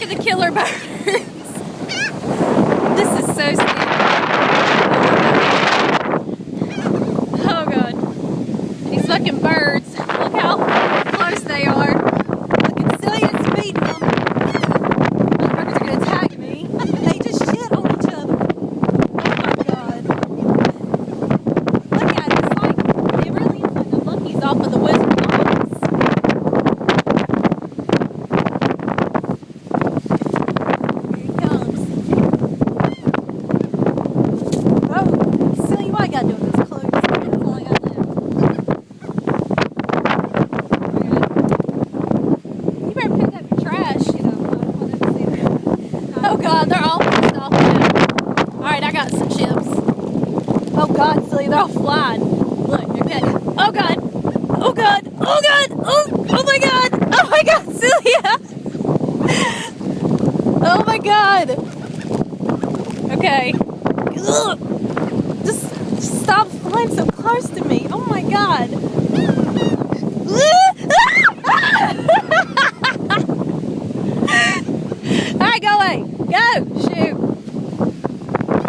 at the killer birds. This is so stupid. Oh god. These fucking birds. Look how close they are. Look at Celia's feeding them. The birds are gonna attack me. They just shit on each other. Oh my god. Look at it. It's like, it really is like the monkeys off of the Wizard of Oz. Here he comes. Oh, Celia, what I gotta do with this clothes? That's all I got left. You better pick up your trash, you know. Oh god, they're all pissed off now. Alright, I got some chips. Oh god, Celia, they're all flying. Look, they're dead. Oh god! Oh god! Oh god! Oh my god! Oh my god, Celia! Oh my god! Okay. Ugh. Just stop flying so close to me. Oh my god. Alright, go away. Go! Shoot.